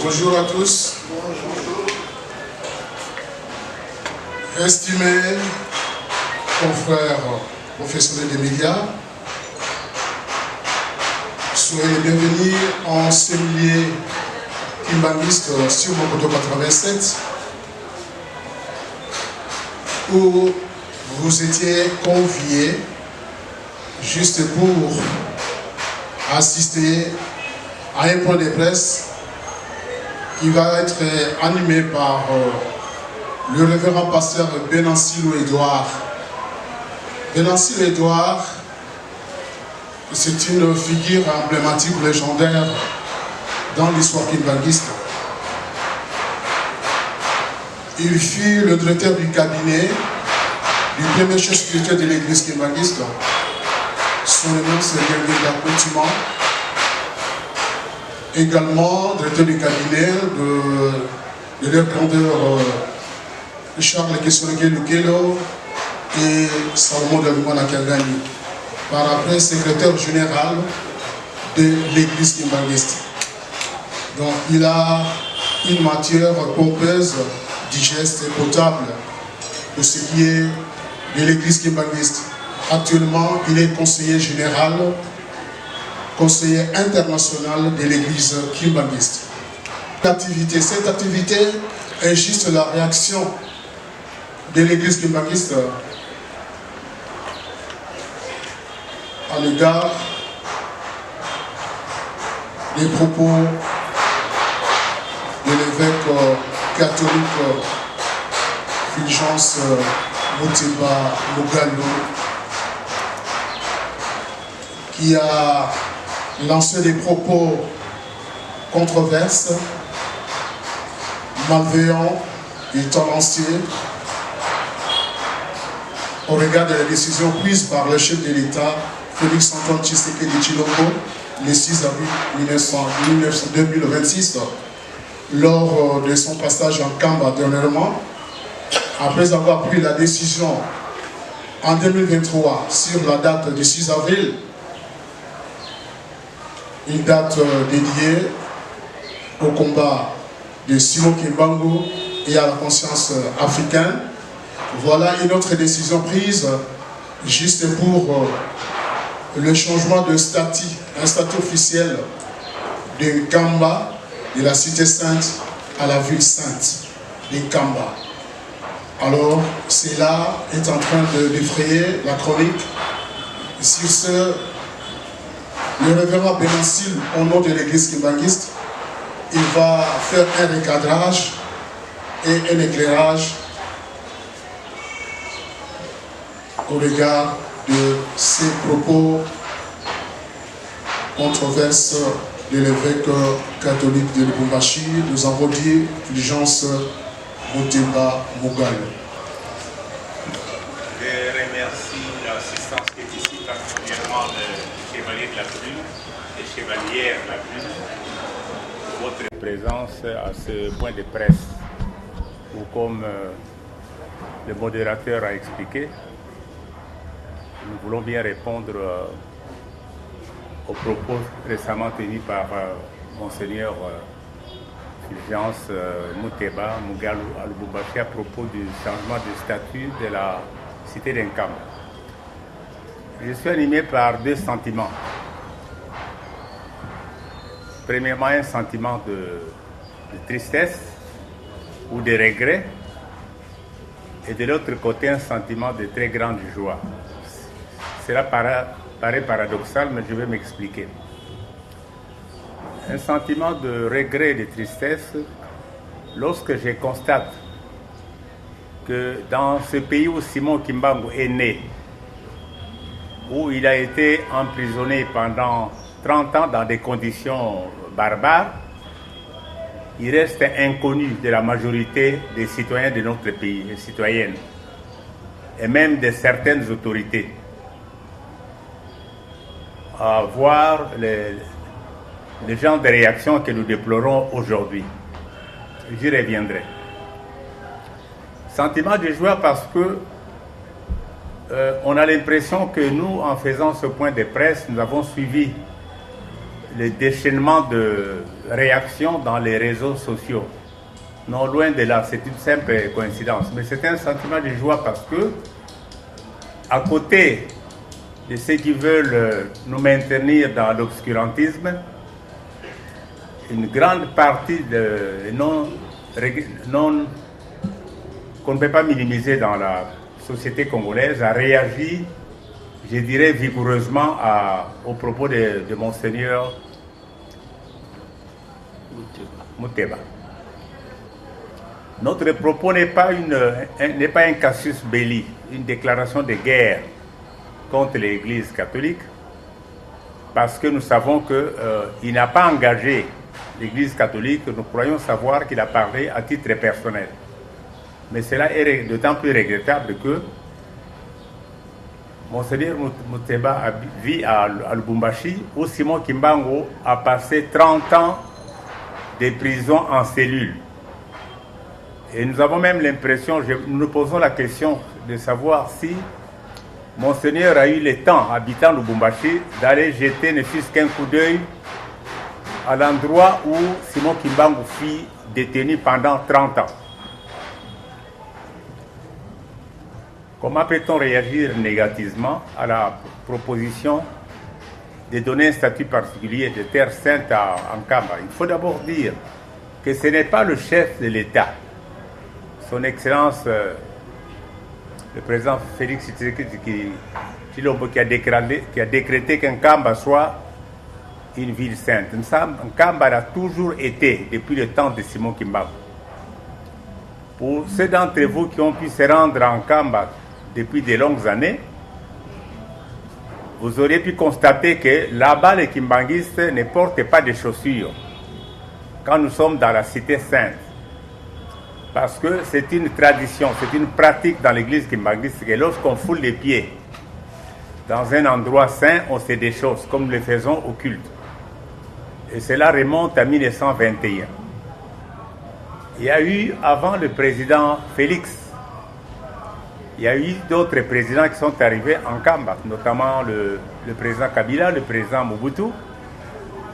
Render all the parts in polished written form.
Bonjour à tous. Estimés confrères professionnels des médias, soyez les bienvenus en ce milieu kimbanguiste sur Mokoto 87 où vous étiez conviés juste pour assister à un point de presse qui va être animé par le révérend pasteur Benancilo Edouard. Benancilo Edouard, c'est une figure emblématique, légendaire dans l'histoire kimbanguiste. Il fut le directeur du cabinet du premier chef spirituel de l'église kimbanguiste. Son nom c'est Gengenda Koutuma. Également directeur du cabinet de leur grandeur Charles Kessonoke Lukelo et Salomon de Lumana Kangani. Par après, secrétaire général de l'église kimbanguiste. Donc il a une matière pompeuse, digeste et potable de ce qui est de l'église kimbanguiste. Actuellement, il est conseiller général, conseiller international de l'église kimbanguiste. Cette activité est juste la réaction de l'église kimbanguiste à l'égard des propos de l'évêque catholique Fulgence Muteba Mugalu, qui a lancé des propos controverses, malveillants et tendancieux au regard de la décision prise par le chef de l'État, Félix Antoine Tshisekedi Tshilombo, le 6 avril 2026, lors de son passage en Kamba dernièrement, après avoir pris la décision en 2023 sur la date du 6 avril, une date dédiée au combat de Simon Kimbangu et à la conscience africaine. Voilà une autre décision prise juste pour le changement de statut, un statut officiel de Kamba, de la cité sainte à la ville sainte de Kamba. Alors, cela est en train de défrayer la chronique. Sur ce, le révérend Benancilo, au nom de l'église kimbanguiste, il va faire un recadrage et un éclairage au regard de ces propos controverses de l'évêque catholique de Lubumbashi. Nous avons dit Fulgence Muteba Mugalu. Je remercie l'assistance qui est ici, particulièrement le chevalier de la Brune et chevalière de la Brune, pour votre présence à ce point de presse où, comme le modérateur a expliqué, nous voulons bien répondre aux propos récemment tenus par Monseigneur Fulgence Muteba Mugalu à Lubumbashi à propos du changement de statut de la cité d'Nkamba. Je suis animé par deux sentiments. Premièrement, un sentiment de tristesse ou de regret, et de l'autre côté, un sentiment de très grande joie. Cela paraît paradoxal, mais je vais m'expliquer. Un sentiment de regret et de tristesse lorsque je constate que dans ce pays où Simon Kimbangu est né, où il a été emprisonné pendant 30 ans dans des conditions barbares, il reste inconnu de la majorité des citoyens de notre pays, et citoyennes, et même de certaines autorités. à voir les genres de réactions que nous déplorons aujourd'hui. J'y reviendrai. Sentiment de joie parce que on a l'impression que nous, en faisant ce point de presse, nous avons suivi le déchaînement de réactions dans les réseaux sociaux. Non, loin de là, c'est une simple coïncidence. Mais c'est un sentiment de joie parce que, à côté de ceux qui veulent nous maintenir dans l'obscurantisme, une grande partie qu'on ne peut pas minimiser dans la société congolaise a réagi, je dirais, vigoureusement aux propos de Monseigneur Mouteba. Notre propos n'est pas un casus belli, une déclaration de guerre contre l'Église catholique, parce que nous savons qu'il n'a pas engagé l'Église catholique. Nous croyons savoir qu'il a parlé à titre personnel. Mais cela est d'autant plus regrettable que Monseigneur Mouteba vit à Lubumbashi, où Simon Kimbangu a passé 30 ans de prison en cellule. Et nous avons même l'impression, nous nous posons la question de savoir si Monseigneur a eu le temps, habitant Lubumbashi, d'aller jeter ne fût-ce qu'un coup d'œil à l'endroit où Simon Kimbangu fut détenu pendant 30 ans. Comment peut-on réagir négativement à la proposition de donner un statut particulier de terre sainte à Nkamba? Il faut d'abord dire que ce n'est pas le chef de l'État, son Excellence le président Félix Tshilombo, qui a décrété qu'Nkamba soit une ville sainte. Nkamba l'a toujours été depuis le temps de Simon Kimbangu. Pour ceux d'entre vous qui ont pu se rendre à Nkamba depuis de longues années, vous auriez pu constater que là-bas, les kimbanguistes ne portent pas de chaussures quand nous sommes dans la cité sainte. Parce que c'est une tradition, c'est une pratique dans l'église kimbanguiste que lorsqu'on foule les pieds dans un endroit saint, on se déchausse, comme nous le faisons au culte. Et cela remonte à 1921. Il y a eu, avant le président Félix, il y a eu d'autres présidents qui sont arrivés en Nkamba, notamment le président Kabila, le président Mobutu,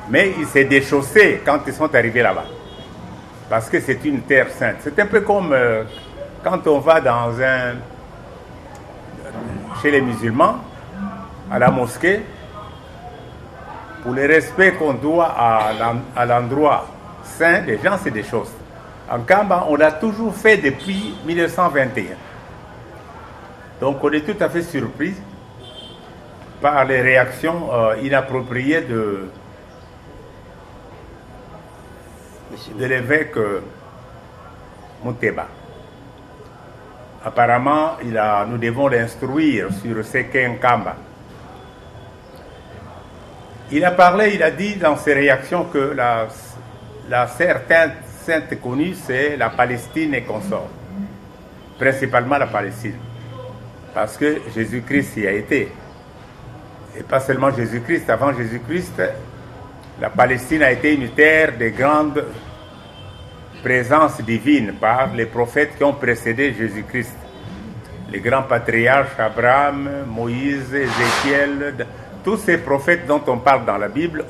mais ils s'est déchaussé quand ils sont arrivés là-bas, parce que c'est une terre sainte. C'est un peu comme quand on va chez les musulmans, à la mosquée, pour le respect qu'on doit à l'endroit saint, les gens se déchaussent. En Nkamba, on l'a toujours fait depuis 1921. Donc on est tout à fait surpris par les réactions inappropriées de l'évêque Mouteba. Apparemment, nous devons l'instruire sur ce qu'est Nkamba. Il a dit dans ses réactions que la certaine sainte connue, c'est la Palestine et consort. Principalement la Palestine. Parce que Jésus-Christ y a été. Et pas seulement Jésus-Christ. Avant Jésus-Christ, la Palestine a été une terre de grande présence divine par les prophètes qui ont précédé Jésus-Christ. Les grands patriarches, Abraham, Moïse, Ézéchiel, tous ces prophètes dont on parle dans la Bible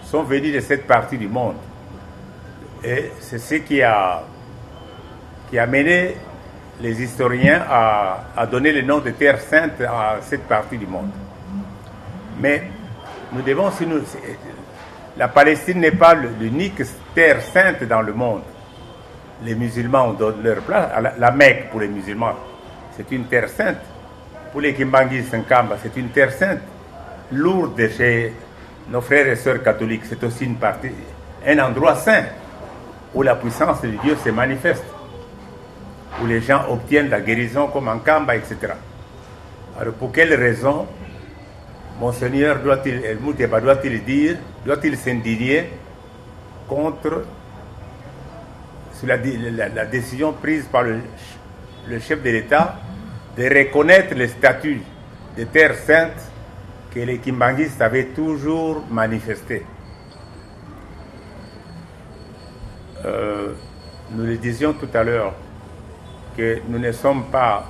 sont venus de cette partie du monde. Et c'est ce qui a mené les historiens à donner le nom de terre sainte à cette partie du monde. Mais nous devons, la Palestine n'est pas l'unique terre sainte dans le monde. Les musulmans ont donné leur place. La Mecque pour les musulmans, c'est une terre sainte. Pour les Kimbanguistes, Nkamba, c'est une terre sainte. Lourdes chez nos frères et sœurs catholiques, c'est aussi un endroit saint où la puissance de Dieu se manifeste, où les gens obtiennent la guérison comme en Nkamba, etc. Alors pour quelle raison Monseigneur Mouteba doit-il s'indigner contre la décision prise par le chef de l'État de reconnaître le statut de terre sainte que les kimbanguistes avaient toujours manifesté. Nous le disions tout à l'heure, que nous ne sommes pas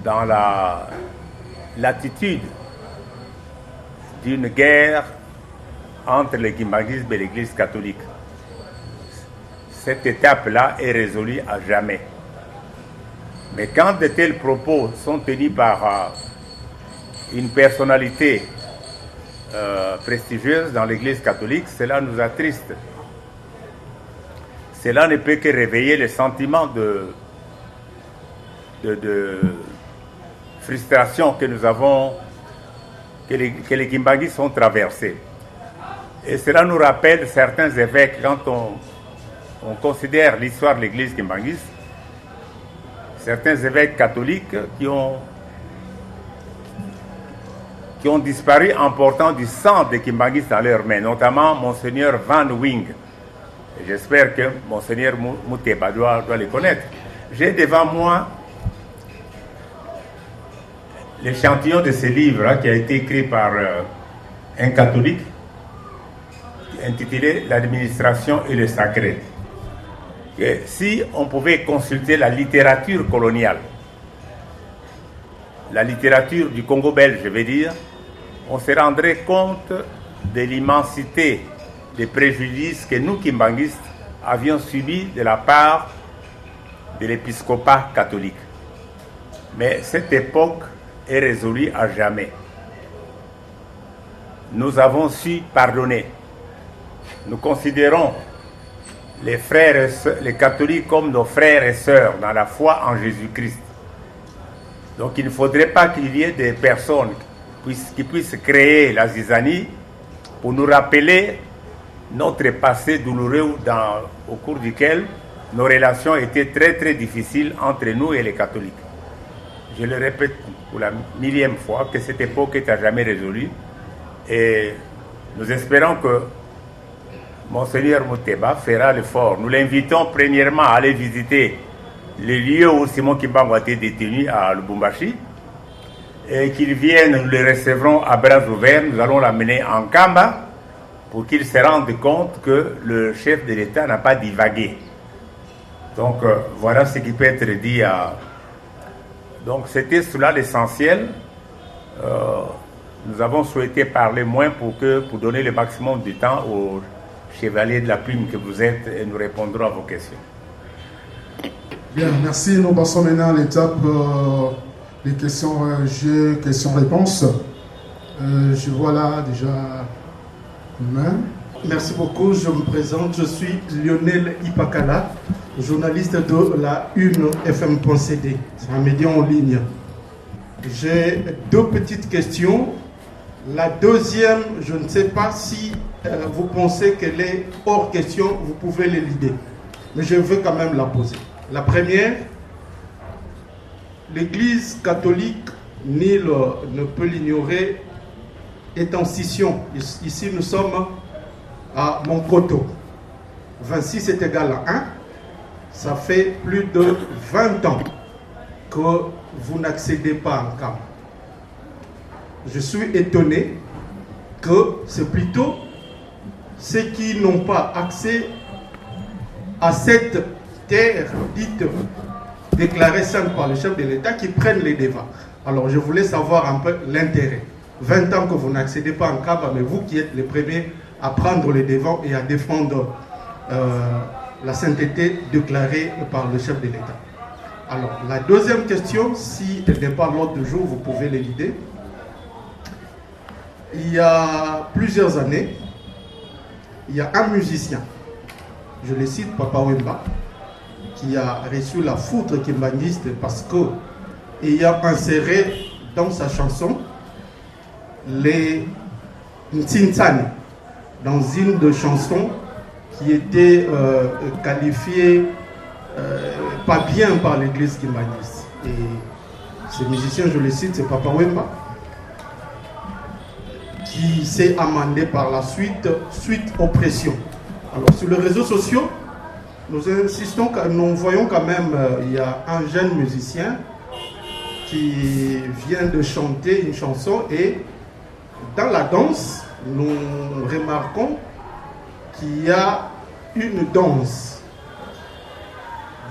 dans l'attitude d'une guerre entre le kimbanguisme et l'Église catholique. Cette étape-là est résolue à jamais. Mais quand de tels propos sont tenus par une personnalité prestigieuse dans l'Église catholique, cela nous attriste. Cela ne peut que réveiller le sentiment de frustration que nous avons, que les kimbanguistes ont traversé. Et cela nous rappelle certains évêques, quand on considère l'histoire de l'Église kimbanguiste, certains évêques catholiques qui ont disparu en portant du sang des kimbanguistes dans leurs mains, notamment Monseigneur Van Wing. J'espère que Monseigneur Mouteba doit les connaître. J'ai devant moi l'échantillon de ce livre qui a été écrit par un catholique intitulé « L'administration et le sacré ». Et si on pouvait consulter la littérature coloniale, la littérature du Congo belge, je veux dire, on se rendrait compte de l'immensité des préjudices que nous, kimbanguistes, avions subis de la part de l'épiscopat catholique. Mais cette époque est résolue à jamais. Nous avons su pardonner. Nous considérons les frères, les catholiques comme nos frères et sœurs dans la foi en Jésus-Christ. Donc il ne faudrait pas qu'il y ait des personnes qui puissent créer la zizanie pour nous rappeler notre passé douloureux au cours duquel nos relations étaient très très difficiles entre nous et les catholiques. Je le répète pour la millième fois que cette époque est à jamais résolue et nous espérons que Monseigneur Mouteba fera l'effort. Nous l'invitons premièrement à aller visiter les lieux où Simon Kimbangu a été détenu à Lubumbashi et qu'il vienne, nous le recevrons à bras ouverts, nous allons l'amener en Kamba pour qu'il se rende compte que le chef de l'État n'a pas divagué. Donc voilà ce qui peut être dit. Donc c'était cela l'essentiel. Nous avons souhaité parler moins pour donner le maximum de temps aux chevaliers de la plume que vous êtes et nous répondrons à vos questions. Bien, merci. Nous passons maintenant à l'étape des questions-jeux, questions-réponses. Je vois là déjà une main. Merci beaucoup. Je me présente. Je suis Lionel Ipakala, journaliste de la Une FM.cd. C'est un média en ligne. J'ai deux petites questions. La deuxième, je ne sais pas si vous pensez qu'elle est hors question, vous pouvez l'éluder. Mais je veux quand même la poser. La première, l'Église catholique, nul ne peut l'ignorer, est en scission. Ici, nous sommes à Monkoto. 26 est égal à 1. Ça fait plus de 20 ans que vous n'accédez pas en Kamba. Je suis étonné que c'est plutôt ceux qui n'ont pas accès à cette terre dite déclarée sainte par le chef de l'État qui prennent les devants. Alors je voulais savoir un peu l'intérêt. 20 ans que vous n'accédez pas en Kamba, mais vous qui êtes les premiers à prendre les devants et à défendre la sainteté déclarée par le chef de l'État. Alors la deuxième question, si elle n'est pas à l'ordre du jour, vous pouvez l'éluder. Il y a plusieurs années, il y a un musicien, je le cite, Papa Wemba, qui a reçu la foudre kimbanguiste parce qu'il a inséré dans sa chanson les Ntsinsani, dans une de chansons qui était qualifiée pas bien par l'église kimbanguiste. Et ce musicien, je le cite, c'est Papa Wemba, qui s'est amendé par la suite aux pressions. Alors sur les réseaux sociaux, nous insistons, nous voyons quand même, il y a un jeune musicien qui vient de chanter une chanson et dans la danse, nous remarquons qu'il y a une danse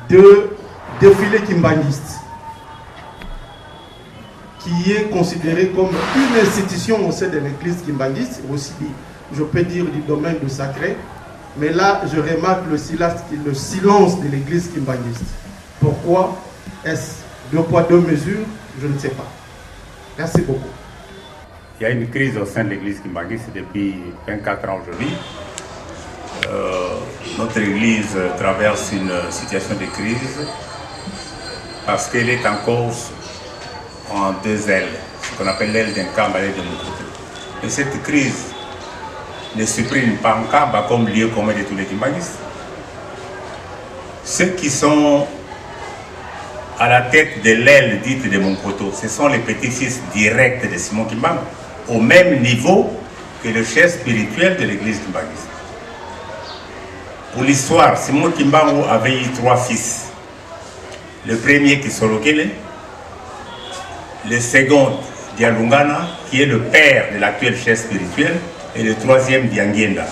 de défilé kimbanguiste qui est considérée comme une institution au sein de l'église kimbanguiste, aussi, je peux dire, du domaine du sacré. Mais là, je remarque le silence de l'église kimbanguiste. Pourquoi est-ce 2 poids 2 mesures? Je ne sais pas. Merci beaucoup. Il y a une crise au sein de l'église kimbanguiste depuis 24 ans aujourd'hui. Notre église traverse une situation de crise parce qu'elle est encore en 2 ailes, ce qu'on appelle l'aile d'un Kamba et de Mokoto. Et cette crise ne supprime pas Nkamba comme lieu commun de tous les kimbanguistes. Ceux qui sont à la tête de l'aile dite de Mokoto, ce sont les petits-fils directs de Simon Kimbangu, au même niveau que le chef spirituel de l'église kimbanguiste. Pour l'histoire, Simon Kimbangu avait eu 3 fils. Le premier qui Sorokele, le second Dialungana, qui est le père de l'actuel chef spirituel, et le 3e Diangienda,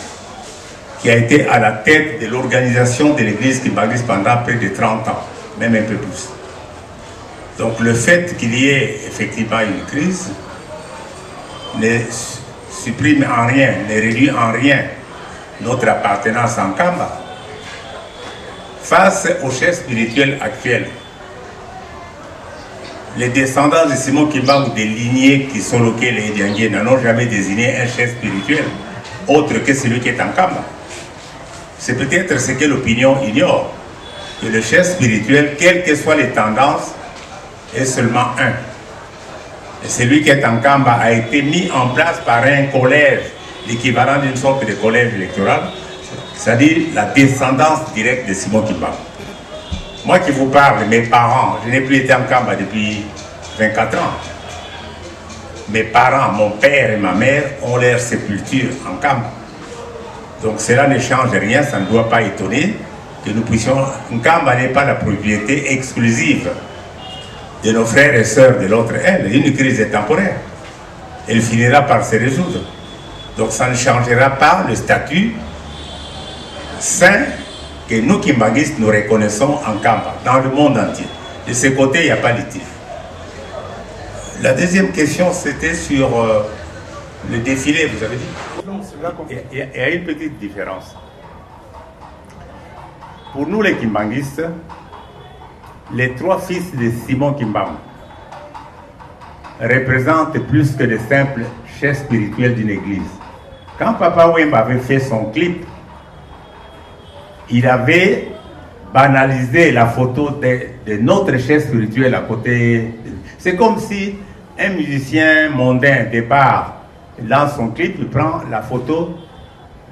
qui a été à la tête de l'organisation de l'église kimbanguiste pendant près de 30 ans, même un peu plus. Donc le fait qu'il y ait effectivement une crise ne supprime en rien, ne réduit en rien notre appartenance en Kamba. Face au chef spirituel actuel, les descendants de Simon Kimbangu des lignées qui sont locales et Diangienda n'ont jamais désigné un chef spirituel autre que celui qui est en Kamba. C'est peut-être ce que l'opinion ignore, que le chef spirituel, quelles que soient les tendances, est seulement un. Et celui qui est en Kamba a été mis en place par un collège, l'équivalent d'une sorte de collège électoral, c'est-à-dire la descendance directe de Simon Kimbangu. Moi qui vous parle, mes parents, je n'ai plus été en Kamba depuis 24 ans. Mes parents, mon père et ma mère, ont leur sépulture en Kamba. Donc cela ne change rien, ça ne doit pas étonner que nous puissions... Kamba n'est pas la propriété exclusive de nos frères et sœurs de l'autre aile. Une crise est temporaire. Elle finira par se résoudre. Donc ça ne changera pas le statut sain que nous, kimbanguistes, nous reconnaissons en Kamba, dans le monde entier. De ce côté, il n'y a pas litige. La deuxième question, c'était sur le défilé, vous avez dit. Il y a une petite différence. Pour nous, les kimbanguistes, les 3 fils de Simon Kimbangu représentent plus que de simples chefs spirituels d'une église. Quand Papa Wemba avait fait son clip, il avait banalisé la photo de notre chef spirituel à côté. C'est comme si un musicien mondain départ dans son clip, il prend la photo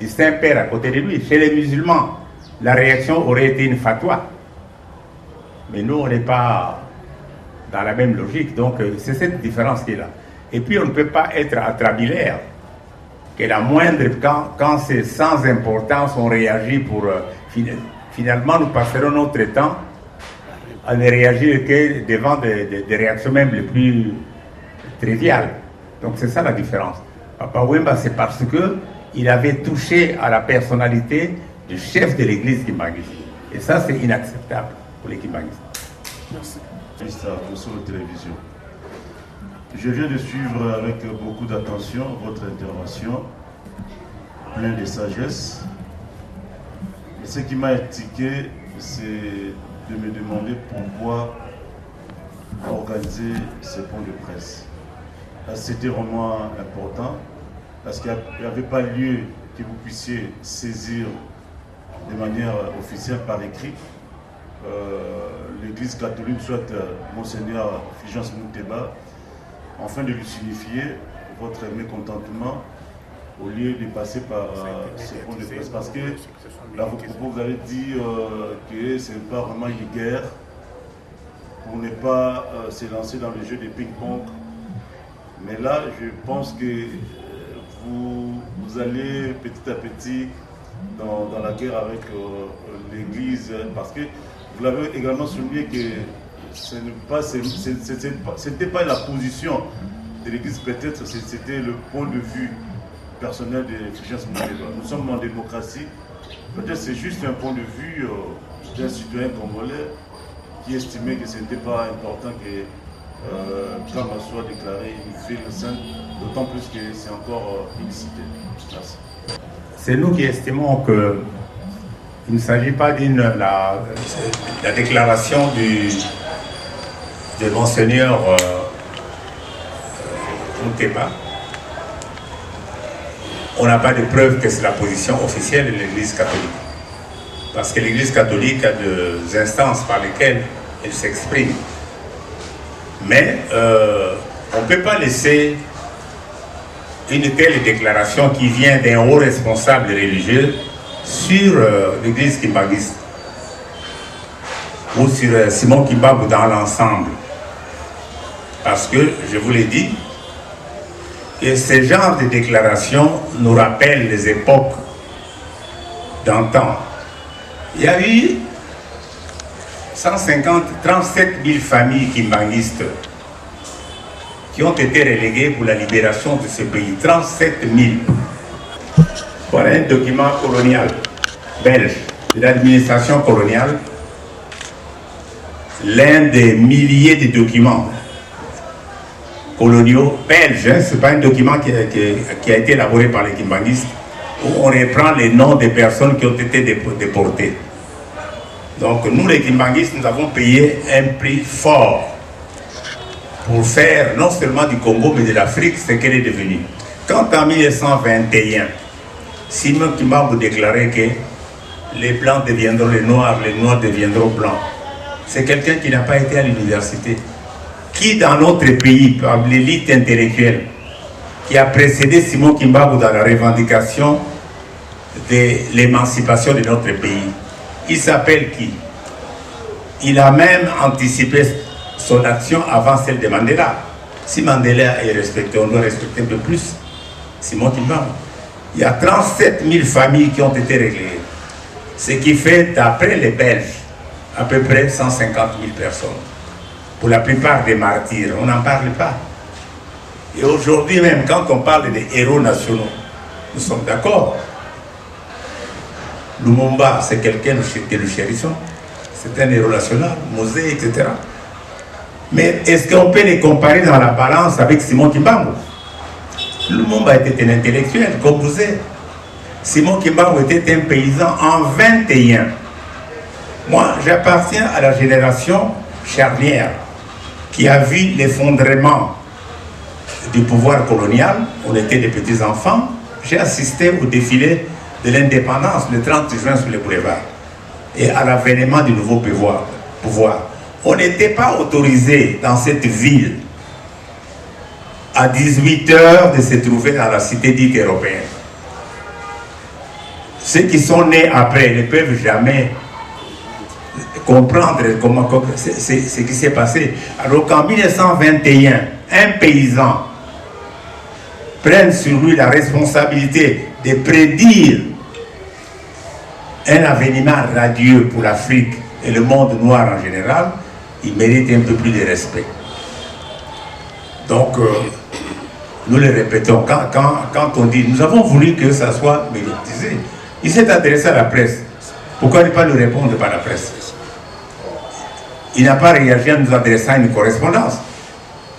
du Saint-Père à côté de lui. Chez les musulmans, la réaction aurait été une fatwa. Mais nous, on n'est pas dans la même logique. Donc, c'est cette différence qui est là. Et puis, on ne peut pas être atrabilaire. Que la moindre, quand c'est sans importance, on réagit pour... finalement, nous passerons notre temps à ne réagir que devant des réactions même les plus triviales. Donc c'est ça la différence. Papa Wemba, c'est parce qu'il avait touché à la personnalité du chef de l'église kimbanguiste. Et ça, c'est inacceptable pour les kimbanguistes. Merci. Sur la télévision. Je viens de suivre avec beaucoup d'attention votre intervention, plein de sagesse. Et ce qui m'a indiqué, c'est de me demander pourquoi organiser ce point de presse. C'était vraiment important, parce qu'il n'y avait pas lieu que vous puissiez saisir de manière officielle par écrit l'Église catholique, soit Monseigneur Fulgence Mouteba, afin de lui signifier votre mécontentement au lieu de passer par ce point de presse. Parce que dans vos propos, vous avez dit que ce n'est pas vraiment une guerre pour ne pas se lancer dans le jeu de ping-pong. Mais là, je pense que vous allez petit à petit dans la guerre avec l'Église, parce que vous l'avez également souligné que ce n'était pas la position de l'Église, peut-être c'était le point de vue personnel de Fulgence Moukéba. Nous sommes en démocratie, peut-être c'est juste un point de vue d'un citoyen congolais qui estimait que ce n'était pas important que Kamba soit déclaré une ville sainte, d'autant plus que c'est encore une cité. Merci. C'est nous qui estimons que il ne s'agit pas la déclaration de Monseigneur Moukéba. On n'a pas de preuve que c'est la position officielle de l'Église catholique. Parce que l'Église catholique a des instances par lesquelles elle s'exprime. Mais on ne peut pas laisser une telle déclaration qui vient d'un haut responsable religieux sur l'église kimbanguiste ou sur Simon Kimbangu dans l'ensemble. Parce que, je vous l'ai dit, que ce genre de déclaration nous rappelle les époques d'antan. Il y a eu 37 000 familles kimbanguistes qui ont été reléguées pour la libération de ce pays. 37 000. Voilà un document colonial belge de l'administration coloniale, l'un des milliers de documents coloniaux belges. Hein, ce n'est pas un document qui a été élaboré par les kimbanguistes, où on reprend les noms des personnes qui ont été déportées. Donc nous les kimbanguistes, nous avons payé un prix fort pour faire non seulement du Congo mais de l'Afrique ce qu'elle est devenue. Quand en 1921, Simon Kimbangu déclarait que les blancs deviendront les noirs deviendront blancs, c'est quelqu'un qui n'a pas été à l'université, qui dans notre pays, par l'élite intellectuelle, qui a précédé Simon Kimbangu dans la revendication de l'émancipation de notre pays. Il s'appelle qui? Il a même anticipé son action avant celle de Mandela. Si Mandela est respecté, on doit respecter un peu plus Simon Kimbangu. Il y a 37 000 familles qui ont été réglées. Ce qui fait, d'après les Belges, à peu près 150 000 personnes. Pour la plupart des martyrs, on n'en parle pas. Et aujourd'hui même, quand on parle des héros nationaux, nous sommes d'accord. Lumumba, c'est quelqu'un que nous chérissons. C'est un héros national, Mosé, etc. Mais est-ce qu'on peut les comparer dans la balance avec Simon Kimbangu? Lumumba était un intellectuel, comme vous êtes. Simon Kimbangu était un paysan en 21. Moi, j'appartiens à la génération charnière qui a vu l'effondrement du pouvoir colonial. On était des petits enfants. J'ai assisté au défilé de l'indépendance le 30 juin sur les boulevards et à l'avènement du nouveau pouvoir. On n'était pas autorisé dans cette ville à 18 h de se trouver dans la cité dite européenne. Ceux qui sont nés après ne peuvent jamais comprendre ce qui s'est passé. Alors qu'en 1921, un paysan prenne sur lui la responsabilité de prédire un avenir radieux pour l'Afrique et le monde noir en général, il mérite un peu plus de respect. Donc, nous le répétons, quand on dit, nous avons voulu que ça soit médiatisé, il s'est adressé à la presse. Pourquoi ne pas lui répondre par la presse? Il n'a pas réagi en nous adressant une correspondance.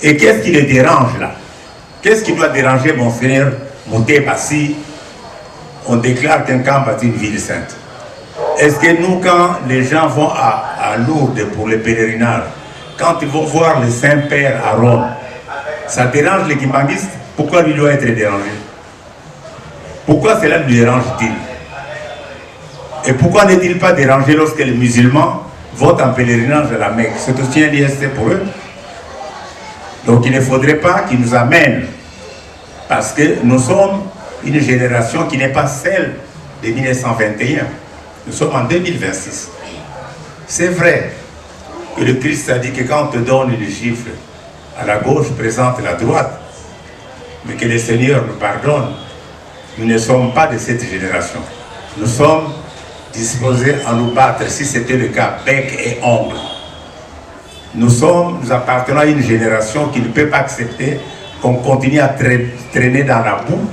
Et qu'est-ce qui le dérange là? Qu'est-ce qui doit déranger Monseigneur Moukéba si on déclare qu'un camp est une ville sainte? Est-ce que nous, quand les gens vont à Lourdes pour le pèlerinage, quand ils vont voir le Saint-Père à Rome, ça dérange les kimbanguistes? Pourquoi lui doit être dérangé? Pourquoi cela lui dérange-t-il? Et pourquoi n'est-il pas dérangé lorsque les musulmans vont en pèlerinage à la Mecque? C'est aussi un IST pour eux. Donc il ne faudrait pas qu'ils nous amènent, parce que nous sommes une génération qui n'est pas celle de 1921. Nous sommes en 2026. C'est vrai que le Christ a dit que quand on te donne le chiffre à la gauche, présente la droite, mais que le Seigneur nous pardonne. Nous ne sommes pas de cette génération. Nous sommes disposés à nous battre, si c'était le cas, bec et ongle. Nous appartenons à une génération qui ne peut pas accepter qu'on continue à traîner dans la boue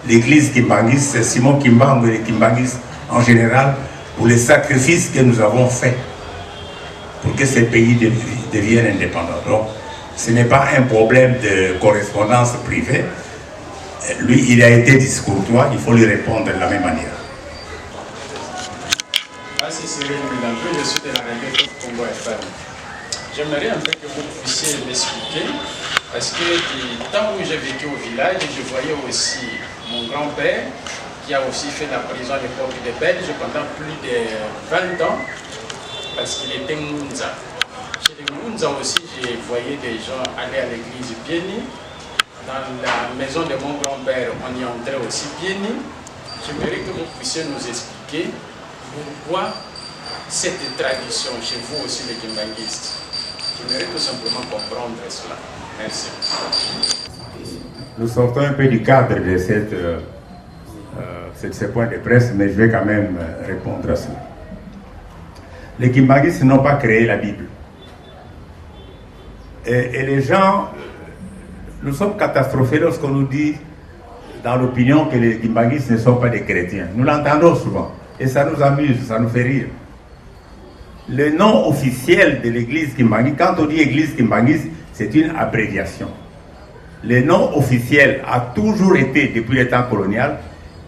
l'église Kimbangis, Simon Kimbangu et les Kimbangis en général, pour les sacrifices que nous avons faits pour que ces pays deviennent indépendants. Donc, ce n'est pas un problème de correspondance privée. Lui, il a été discourtois, il faut lui répondre de la même manière. C'est Cyril Milampe, je suis de la radio Congo FM. J'aimerais un peu que vous puissiez m'expliquer, parce que du temps où j'ai vécu au village, je voyais aussi mon grand-père, qui a aussi fait la prison à l'époque des Belges pendant plus de 20 ans, parce qu'il était Mounza. Chez les Mounza aussi, je voyais des gens aller à l'église Bieni. Dans la maison de mon grand-père, on y entrait aussi Bieni. J'aimerais que vous puissiez nous expliquer pourquoi cette tradition chez vous aussi les Kimbanguistes. J'aimerais tout simplement comprendre cela. Merci. Nous sortons un peu du cadre de ces points de presse, mais je vais quand même répondre à cela. Les Kimbanguistes n'ont pas créé la Bible. Et les gens, nous sommes catastrophés lorsqu'on nous dit dans l'opinion que les Kimbanguistes ne sont pas des chrétiens. Nous l'entendons souvent. Et ça nous amuse, ça nous fait rire. Le nom officiel de l'église Kimbangui, quand on dit église Kimbangui, c'est une abréviation. Le nom officiel a toujours été, depuis le temps colonial,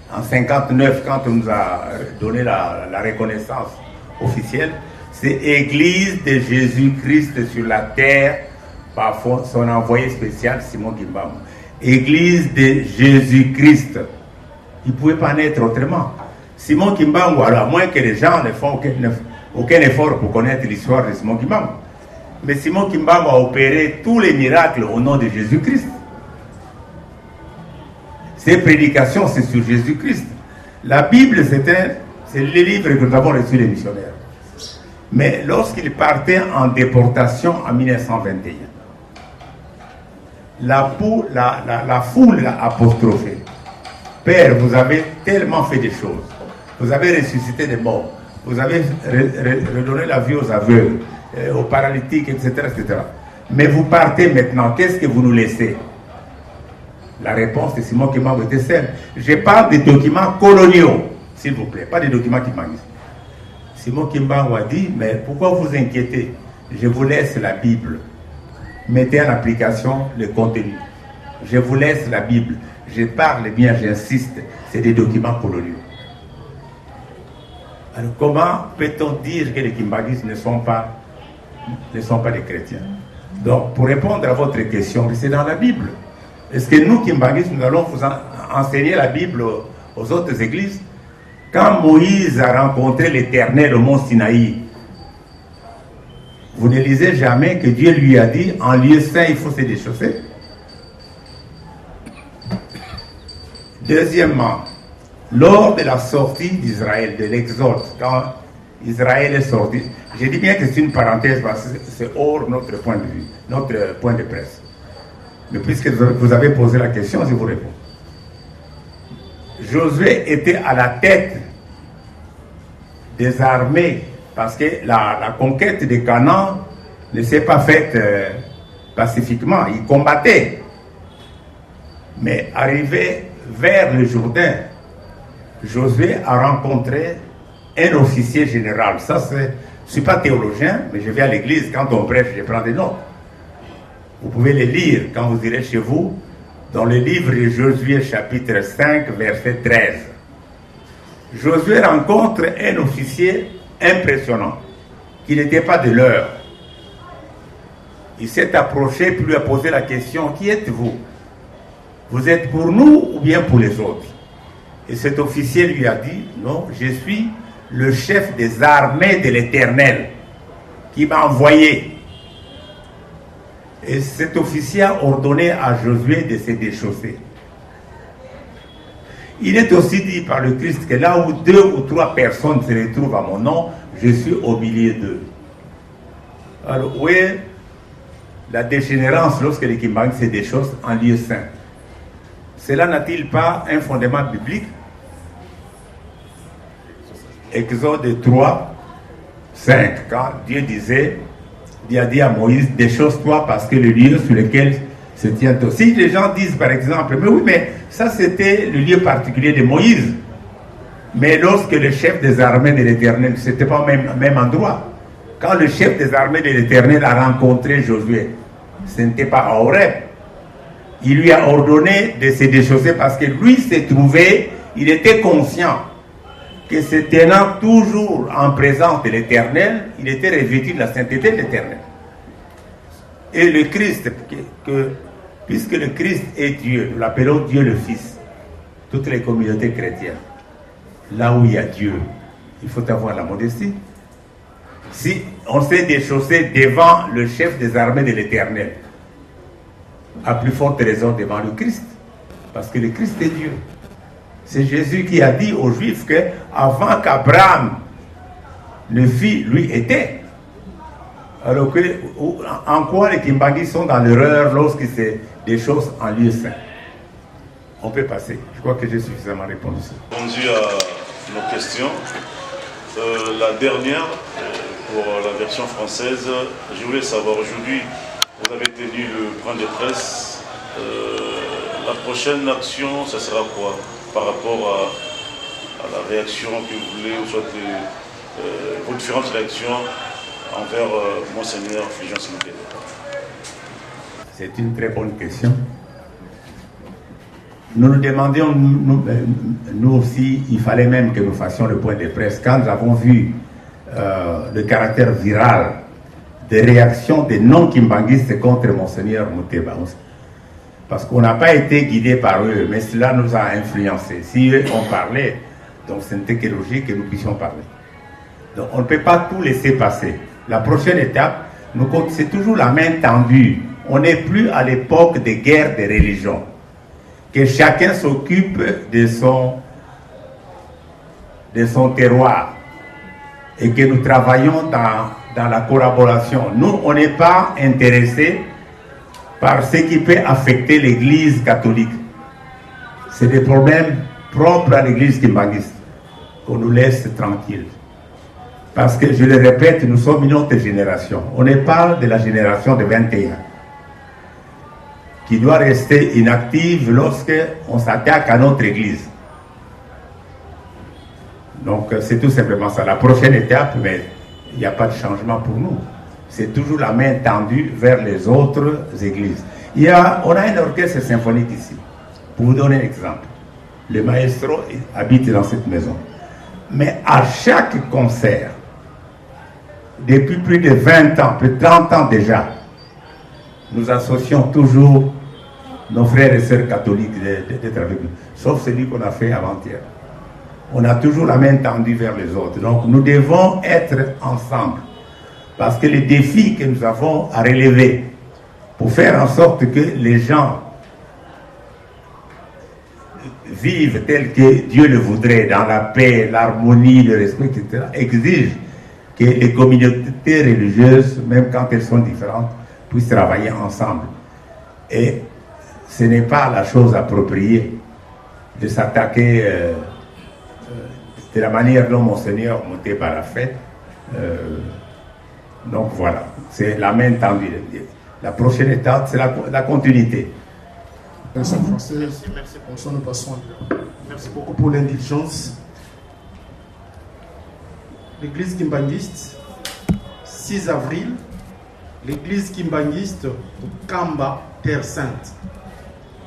en 1959, quand on nous a donné la reconnaissance officielle, c'est Église de Jésus-Christ sur la terre, par son envoyé spécial, Simon Kimbangu. Église de Jésus-Christ. Il ne pouvait pas naître autrement. Simon Kimbangu, alors à moins que les gens ne font aucun effort pour connaître l'histoire de Simon Kimbangu. Mais Simon Kimbangu a opéré tous les miracles au nom de Jésus-Christ. Ses prédications, c'est sur Jésus-Christ. La Bible, c'est le livre que nous avons reçu les missionnaires. Mais lorsqu'ils partaient en déportation en 1921, la foule l'a apostrophé. Père, vous avez tellement fait des choses. Vous avez ressuscité des morts. Vous avez redonné la vie aux aveugles, aux paralytiques, etc., etc. Mais vous partez maintenant. Qu'est-ce que vous nous laissez? La réponse de Simon Kimbangu était celle. Je parle des documents coloniaux, s'il vous plaît, pas des documents qui manquent. Simon Kimbangu a dit, mais pourquoi vous inquiétez? Je vous laisse la Bible. Mettez en application le contenu. Je vous laisse la Bible. Je parle bien, j'insiste, c'est des documents coloniaux. Alors comment peut-on dire que les Kimbanguistes ne sont pas des chrétiens? Donc pour répondre à votre question, c'est dans la Bible. Est-ce que nous, Kimbanguistes, nous allons vous enseigner la Bible aux autres églises? Quand Moïse a rencontré l'Éternel au mont Sinaï, vous ne lisez jamais que Dieu lui a dit, en lieu saint, il faut se déchausser. Deuxièmement, lors de la sortie d'Israël, de l'Exode, quand Israël est sorti, je dis bien que c'est une parenthèse parce que c'est hors notre point de vue, notre point de presse. Mais puisque vous avez posé la question, je vous réponds. Josué était à la tête des armées parce que la conquête de Canaan ne s'est pas faite pacifiquement. Il combattait. Mais arrivé vers le Jourdain, Josué a rencontré un officier général. Ça, je ne suis pas théologien, mais je vais à l'église. Quand on prêche, je prends des notes. Vous pouvez les lire quand vous irez chez vous, dans le livre de Josué, chapitre 5, verset 13. Josué rencontre un officier impressionnant, qui n'était pas de leur. Il s'est approché puis lui a posé la question, qui êtes-vous? Vous êtes pour nous ou bien pour les autres? Et cet officier lui a dit, non, je suis le chef des armées de l'Éternel qui m'a envoyé. Et cet officier a ordonné à Josué de se déchausser. Il est aussi dit par le Christ que là où 2 ou 3 personnes se retrouvent à mon nom, je suis au milieu d'eux. Alors, où est la dégénérance lorsque les Kimbanguistes se déchaussent en lieu saint? Cela n'a-t-il pas un fondement biblique? Exode 3, 5, quand Dieu disait, Il a dit à Moïse, déchausse-toi parce que le lieu sur lequel se tient toi. Si les gens disent par exemple, mais oui, mais ça c'était le lieu particulier de Moïse. Mais lorsque le chef des armées de l'Éternel, ce n'était pas au même endroit. Quand le chef des armées de l'Éternel a rencontré Josué, ce n'était pas à Horeb. Il lui a ordonné de se déchausser parce que lui s'est trouvé, il était conscient que se tenant toujours en présence de l'Éternel, il était revêtu de la sainteté de l'Éternel. Et le Christ, puisque le Christ est Dieu, nous l'appelons Dieu le Fils, toutes les communautés chrétiennes, là où il y a Dieu, il faut avoir la modestie. Si on s'est déchaussé devant le chef des armées de l'Éternel, à plus forte raison devant le Christ, parce que le Christ est Dieu. C'est Jésus qui a dit aux Juifs qu'avant qu'Abraham ne fît, lui était. Alors que, en quoi les Kimbanguis sont dans l'erreur lorsque c'est des choses en lieu saint? On peut passer. Je crois que j'ai suffisamment répondu. Répondu à nos questions. La dernière, pour la version française, je voulais savoir aujourd'hui, vous avez tenu le point de presse. La prochaine action, ça sera quoi par rapport à la réaction que vous voulez, ou soit vos différentes réactions envers Monseigneur Fulgence Mukele? C'est une très bonne question. Nous nous demandions, nous aussi, il fallait même que nous fassions le point de presse. Quand nous avons vu le caractère viral des réactions des non-kimbanguistes contre Monseigneur Muteba, parce qu'on n'a pas été guidé par eux, mais cela nous a influencés. Si eux ont parlé, donc ce n'était que logique que nous puissions parler. Donc on ne peut pas tout laisser passer. La prochaine étape, c'est toujours la main tendue. On n'est plus à l'époque des guerres des religions. Que chacun s'occupe de son terroir et que nous travaillons dans la collaboration. Nous, on n'est pas intéressés par ce qui peut affecter l'Église catholique. C'est des problèmes propres à l'Église kimbanguiste qu'on nous laisse tranquille. Parce que, je le répète, nous sommes une autre génération. On n'est pas de la génération de 21 qui doit rester inactive lorsqu'on s'attaque à notre Église. Donc, c'est tout simplement ça. La prochaine étape, mais il n'y a pas de changement pour nous. C'est toujours la main tendue vers les autres églises. On a un orchestre symphonique ici. Pour vous donner un exemple, le maestro habite dans cette maison. Mais à chaque concert, depuis plus de 20 ans, plus de 30 ans déjà, nous associons toujours nos frères et sœurs catholiques d'être avec nous. Sauf celui qu'on a fait avant-hier. On a toujours la main tendue vers les autres. Donc nous devons être ensemble. Parce que les défis que nous avons à relever pour faire en sorte que les gens vivent tel que Dieu le voudrait, dans la paix, l'harmonie, le respect, etc., exigent que les communautés religieuses, même quand elles sont différentes, puissent travailler ensemble. Et ce n'est pas la chose appropriée de s'attaquer de la manière dont Monseigneur Muteba l'a fait. Donc voilà, c'est la main tendue. La prochaine étape, c'est la continuité. Merci beaucoup pour l'indulgence. L'église kimbanguiste, 6 avril, l'église kimbanguiste Kamba, Terre Sainte.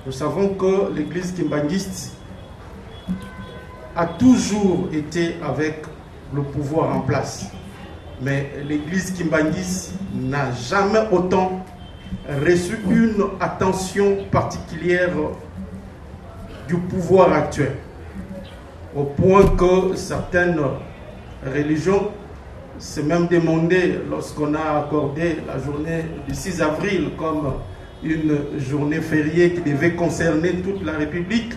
Nous savons que l'église kimbanguiste a toujours été avec le pouvoir en place. Mais l'église kimbanguiste n'a jamais autant reçu une attention particulière du pouvoir actuel. Au point que certaines religions se même demandé, lorsqu'on a accordé la journée du 6 avril comme une journée fériée qui devait concerner toute la République,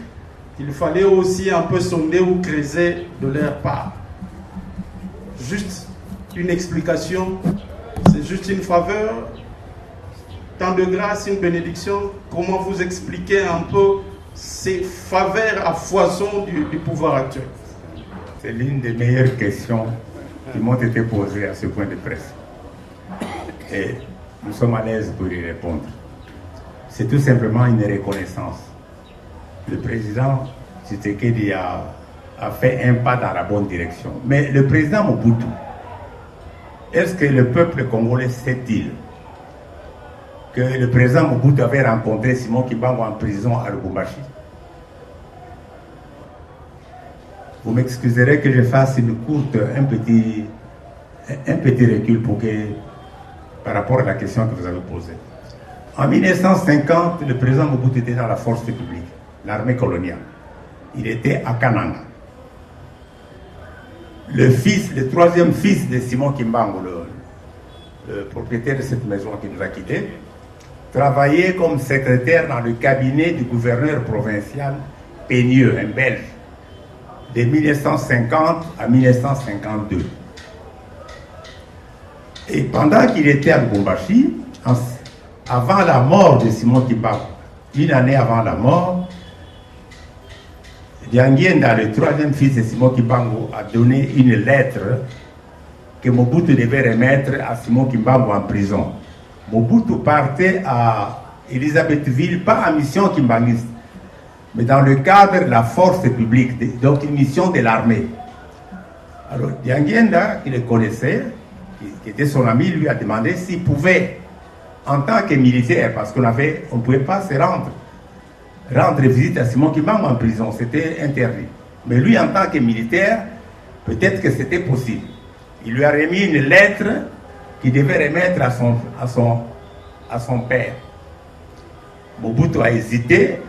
qu'il fallait aussi un peu sonder ou creuser de leur part. Juste une explication, c'est juste une faveur, tant de grâce, une bénédiction. Comment vous expliquez un peu ces faveurs à foison du pouvoir actuel? C'est l'une des meilleures questions qui m'ont été posées à ce point de presse. Et nous sommes à l'aise pour y répondre. C'est tout simplement une reconnaissance. Le président Tshisekedi a fait un pas dans la bonne direction. Mais le président Mobutu, est-ce que le peuple congolais sait-il que le président Mobutu avait rencontré Simon Kimbangu en prison à Lubumbashi? Vous m'excuserez que je fasse un petit recul par rapport à la question que vous avez posée. En 1950, le président Mobutu était dans la force publique, l'armée coloniale. Il était à Kananga. Le troisième fils de Simon Kimbangu, le propriétaire de cette maison qui nous a quittés, travaillait comme secrétaire dans le cabinet du gouverneur provincial Peigneux, un Belge, de 1950 à 1952. Et pendant qu'il était à Lubumbashi, avant la mort de Simon Kimbangu, une année avant la mort, Dianguienda, le troisième fils de Simon Kimbangu, a donné une lettre que Mobutu devait remettre à Simon Kimbangu en prison. Mobutu partait à Elisabethville, pas en mission kimbanguiste, mais dans le cadre de la force publique, donc une mission de l'armée. Alors Dianguienda, qui le connaissait, qui était son ami, lui a demandé s'il pouvait, en tant que militaire, parce qu'on ne pouvait pas se rendre visite à Simon Kimbangu en prison, c'était interdit. Mais lui, en tant que militaire, peut-être que c'était possible. Il lui a remis une lettre qu'il devait remettre à son père. Mobutu a hésité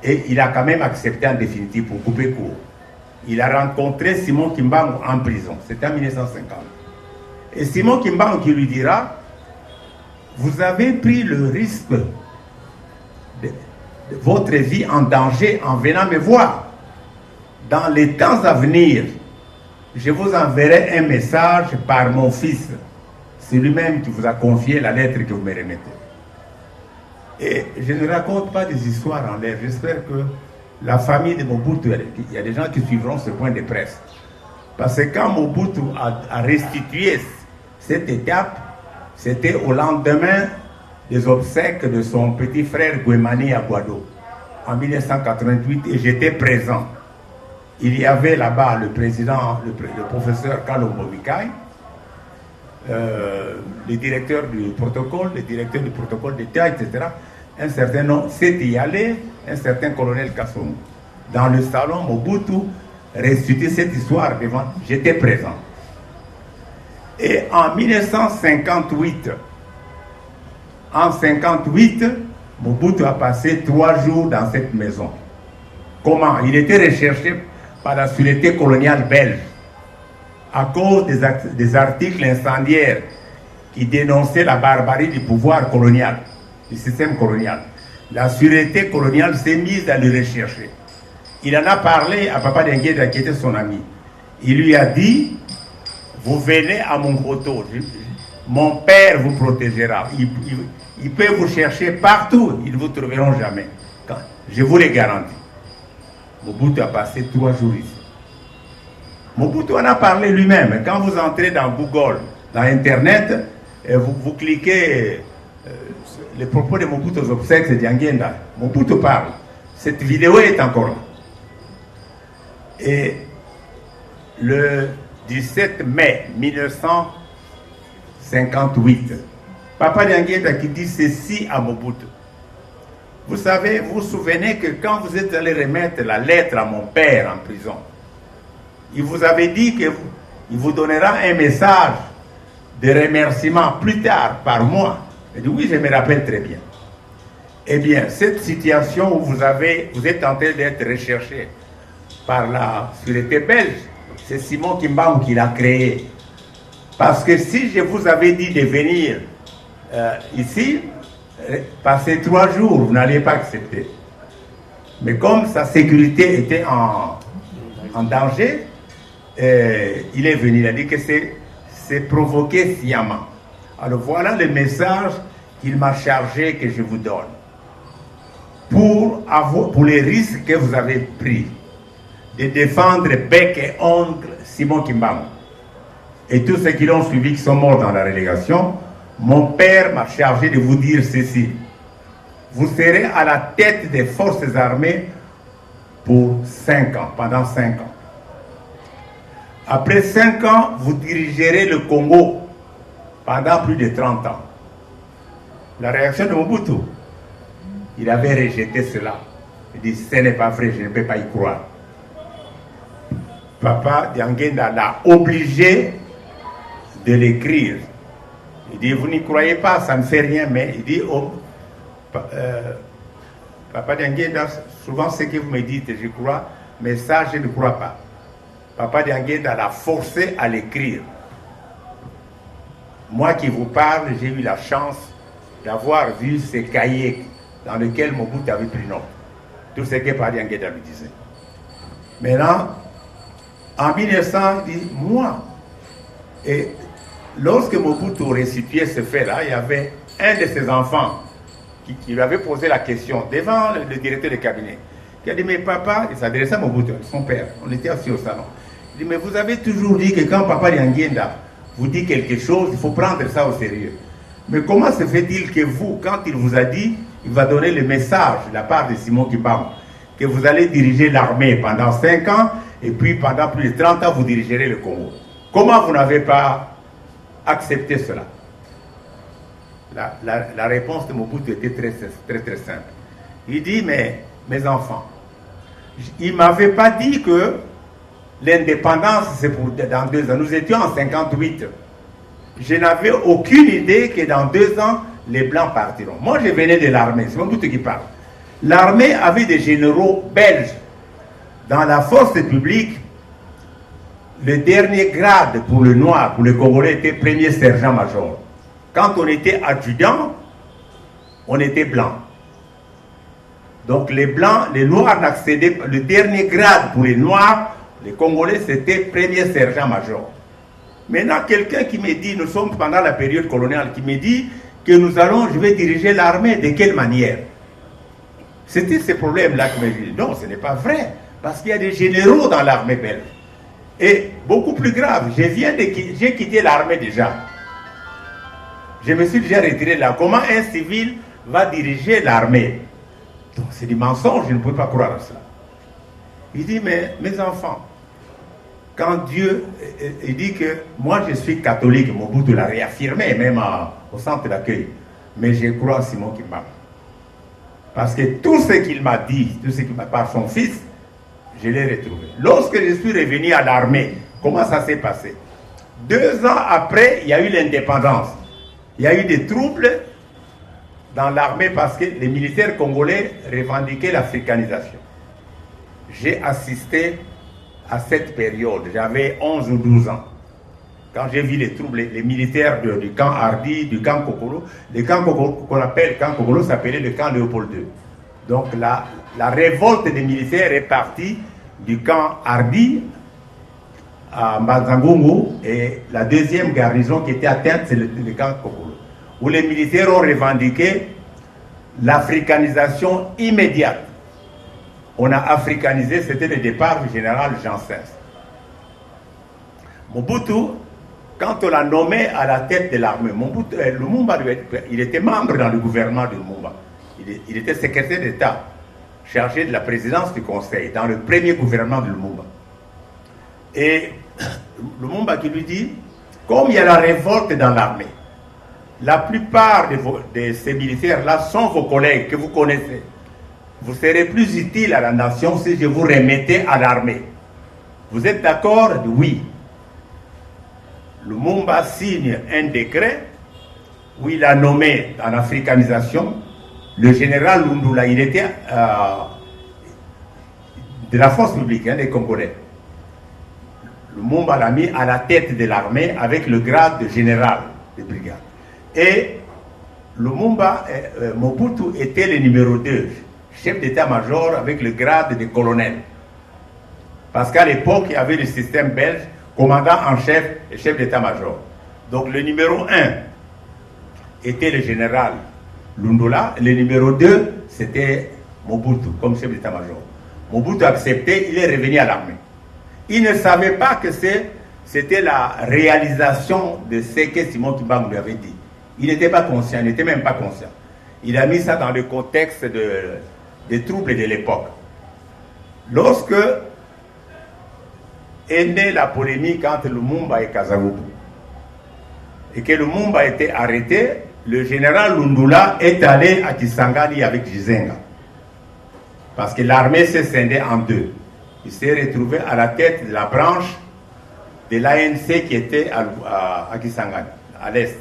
et il a quand même accepté en définitive pour couper court. Il a rencontré Simon Kimbangu en prison, c'était en 1950. Et Simon Kimbangu qui lui dira: vous avez pris le risque de votre vie en danger en venant me voir. Dans les temps à venir, je vous enverrai un message par mon fils. C'est lui-même qui vous a confié la lettre que vous me remettez. Et je ne raconte pas des histoires en l'air. J'espère que la famille de Mobutu, il y a des gens qui suivront ce point de presse. Parce que quand Mobutu a restitué cette étape, c'était au lendemain des obsèques de son petit frère Guémani à Guado, en 1988, et j'étais présent. Il y avait là-bas le président, le professeur Kalombo Mikai, le directeur du protocole d'État, etc. Un certain nom, c'était y aller, un certain colonel Kassoum. Dans le salon, Mobutu restituait cette histoire devant. J'étais présent. Et en 1958, Mobutu a passé 3 jours dans cette maison. Comment? Il était recherché par la sûreté coloniale belge à cause des articles incendiaires qui dénonçaient la barbarie du pouvoir colonial, du système colonial. La sûreté coloniale s'est mise à le rechercher. Il en a parlé à Papa Dengueda, qui était son ami. Il lui a dit: vous venez à mon poteau, mon père vous protégera. Il peut vous chercher partout, ils ne vous trouveront jamais. Je vous le garantis. Mobutu a passé 3 jours ici. Mobutu en a parlé lui-même. Quand vous entrez dans Google, dans Internet, vous cliquez les propos de Mobutu aux obsèques de Dianguienda. Mobutu parle. Cette vidéo est encore là. Et le 17 mai 1958, Papa Dianguienda qui dit ceci à Mobutu: vous savez, vous vous souvenez que quand vous êtes allé remettre la lettre à mon père en prison, il vous avait dit qu'il vous donnera un message de remerciement plus tard par moi. Il dit: oui, je me rappelle très bien. Eh bien, cette situation où vous êtes en train d'être recherché par la sûreté belge, c'est Simon Kimbangu qui l'a créé. Parce que si je vous avais dit de venir ici, passer 3 jours, vous n'alliez pas accepter. Mais comme sa sécurité était en danger, il est venu. Il a dit que c'est provoqué sciemment. Alors voilà le message qu'il m'a chargé que je vous donne. Pour les risques que vous avez pris de défendre bec et ongle Simon Kimbangu et tous ceux qui l'ont suivi, qui sont morts dans la relégation, mon père m'a chargé de vous dire ceci. Vous serez à la tête des forces armées pour 5 ans, pendant 5 ans. Après 5 ans, vous dirigerez le Congo pendant plus de 30 ans. La réaction de Mobutu, il avait rejeté cela. Il dit, ce n'est pas vrai, je ne peux pas y croire. Papa Dianguenda l'a obligé de l'écrire. Il dit, vous n'y croyez pas, ça ne fait rien, mais il dit, Papa Dianguenda, souvent ce que vous me dites, je crois, mais ça, je ne crois pas. Papa Dianguenda l'a forcé à l'écrire. Moi qui vous parle, j'ai eu la chance d'avoir vu ces cahiers dans lesquels Mobutu avait pris note. Tout ce que Papa Dianguenda lui disait. Maintenant, en 1900, il dit, moi, et lorsque Mobutu restituait ce fait-là, il y avait un de ses enfants qui lui avait posé la question devant le directeur de cabinet. Il a dit, mais papa, il s'adressait à Mobutu, son père, on était assis au salon. Il dit, mais vous avez toujours dit que quand Papa Dianguenda vous dit quelque chose, il faut prendre ça au sérieux. Mais comment se fait-il que vous, quand il vous a dit, il va donner le message de la part de Simon Kibamba, que vous allez diriger l'armée pendant 5 ans, et puis pendant plus de 30 ans, vous dirigerez le Congo. Comment vous n'avez pas accepté cela? La réponse de Mobutu était très simple. Il dit, mais mes enfants, il ne m'avait pas dit que l'indépendance, c'est pour dans 2 ans. Nous étions en 58. Je n'avais aucune idée que dans 2 ans, les Blancs partiront. Moi, je venais de l'armée. C'est Mobutu qui parle. L'armée avait des généraux belges. Dans la force publique, le dernier grade pour le noir, pour le Congolais, était premier sergent-major. Quand on était adjudant, on était blanc. Donc les blancs, les noirs n'accédaient pas. Le dernier grade pour les noirs, les Congolais, c'était premier sergent-major. Maintenant, quelqu'un qui me dit, nous sommes pendant la période coloniale, qui me dit que je vais diriger l'armée, de quelle manière? C'était ce problème-là qui me dit, non, ce n'est pas vrai, parce qu'il y a des généraux dans l'armée belge. Et beaucoup plus grave, j'ai quitté l'armée déjà. Je me suis déjà retiré là. Comment un civil va diriger l'armée? Donc c'est du mensonge, je ne peux pas croire à cela. Il dit, mais mes enfants, quand Dieu, il dit que moi je suis catholique, Mobutu l'a réaffirmé même au centre d'accueil, mais je crois à Simon Kibamba. Parce que tout ce qu'il m'a dit, tout ce qu'il m'a par son fils, je l'ai retrouvé. Lorsque je suis revenu à l'armée, comment ça s'est passé? 2 ans après, il y a eu l'indépendance. Il y a eu des troubles dans l'armée parce que les militaires congolais revendiquaient l'africanisation. J'ai assisté à cette période, j'avais 11 ou 12 ans. Quand j'ai vu les troubles, les militaires du camp Hardy, du camp Kokolo, le camp qu'on appelle camp Kokolo s'appelait le camp Léopold II. Donc la révolte des militaires est partie du camp Hardy à Mbazangongo, et la deuxième garnison qui était atteinte, c'est le camp Kokolo, où les militaires ont revendiqué l'africanisation immédiate. On a africanisé, c'était le départ du général Janssens. Mobutu, quand on l'a nommé à la tête de l'armée, Lumumba, il était membre dans le gouvernement de Lumumba. Il était secrétaire d'État, chargé de la présidence du Conseil, dans le premier gouvernement de Lumumba. Et Lumumba qui lui dit, comme il y a la révolte dans l'armée, la plupart de ces militaires-là sont vos collègues que vous connaissez. Vous serez plus utile à la nation si je vous remettais à l'armée. Vous êtes d'accord? Oui. Lumumba signe un décret où il a nommé en africanisation le général Lundula. Il était de la force publique, des Congolais. Lumumba l'a mis à la tête de l'armée avec le grade de général de brigade. Et Lumumba, Mobutu était le numéro 2, chef d'état-major avec le grade de colonel. Parce qu'à l'époque, il y avait le système belge, commandant en chef et chef d'état-major. Donc le numéro 1 était le général Lundula, le numéro 2, c'était Mobutu comme chef d'état-major. Mobutu a accepté, il est revenu à l'armée. Il ne savait pas que c'était la réalisation de ce que Simon Kibamba lui avait dit. Il n'était pas conscient, il n'était même pas conscient. Il a mis ça dans le contexte des troubles de l'époque. Lorsque est née la polémique entre Lumumba et Kasavubu, et que Lumumba a été arrêté, le général Lundula est allé à Kisangani avec Gizenga. Parce que l'armée s'est scindée en deux. Il s'est retrouvé à la tête de la branche de l'ANC qui était à Kisangani, à l'est.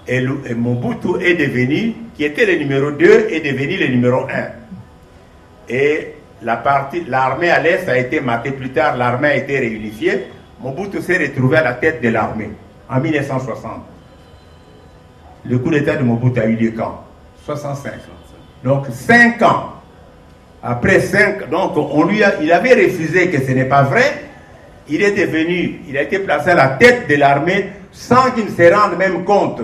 Et Mobutu est devenu, qui était le numéro 2, est devenu le numéro 1. Et l'armée à l'est a été matée plus tard, l'armée a été réunifiée. Mobutu s'est retrouvé à la tête de l'armée en 1960. Le coup d'État de Mobutu a eu lieu quand? 65. Donc 5 ans. Après 5, donc il avait refusé que ce n'est pas vrai. Il est devenu, il a été placé à la tête de l'armée sans qu'il ne se rende même compte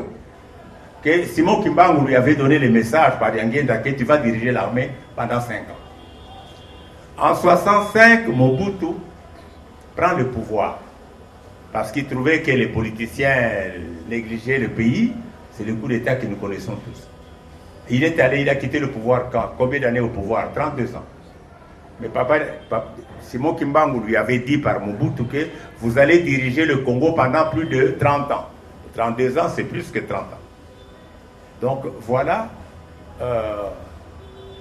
que Simon Kimbangu lui avait donné le message par Yangenda que tu vas diriger l'armée pendant 5 ans. En 65, Mobutu prend le pouvoir parce qu'il trouvait que les politiciens négligeaient le pays. C'est le coup d'État que nous connaissons tous. Il est allé, il a quitté le pouvoir quand? Combien d'années au pouvoir? 32 ans. Mais Simon Kimbangu lui avait dit par Mobutu que vous allez diriger le Congo pendant plus de 30 ans. 32 ans, c'est plus que 30 ans. Donc voilà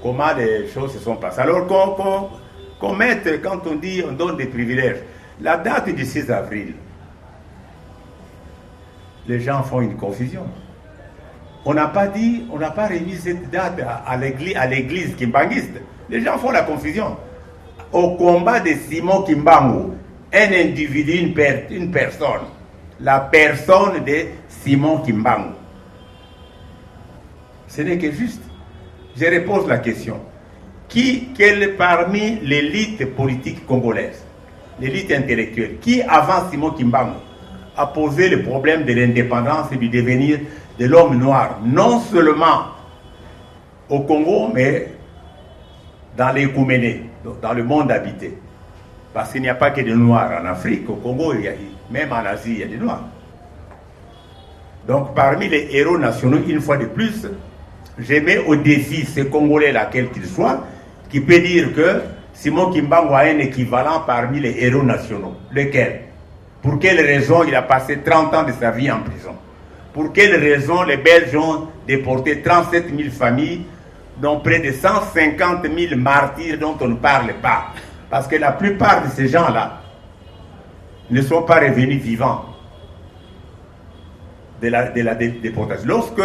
comment les choses se sont passées. Alors qu'on mette, quand on dit on donne des privilèges, la date du 6 avril, les gens font une confusion. On n'a pas remis cette date à l'église kimbanguiste. Les gens font la confusion. Au combat de Simon Kimbangu, un individu, une personne, la personne de Simon Kimbangu. Ce n'est que juste. Je repose la question. Quel parmi l'élite politique congolaise, l'élite intellectuelle, qui avant Simon Kimbangu a posé le problème de l'indépendance et du devenir de l'homme noir, non seulement au Congo, mais dans les Kouméné, dans le monde habité. Parce qu'il n'y a pas que des Noirs en Afrique, au Congo, même en Asie, il y a des Noirs. Donc parmi les héros nationaux, une fois de plus, je mets au défi ce Congolais-là, quel qu'il soit, qui peut dire que Simon Kimbangu a un équivalent parmi les héros nationaux. Lequel? Pour quelle raison il a passé 30 ans de sa vie en prison? Pour quelle raison les Belges ont déporté 37 000 familles, dont près de 150 000 martyrs dont on ne parle pas? Parce que la plupart de ces gens-là ne sont pas revenus vivants de la déportation. Lorsque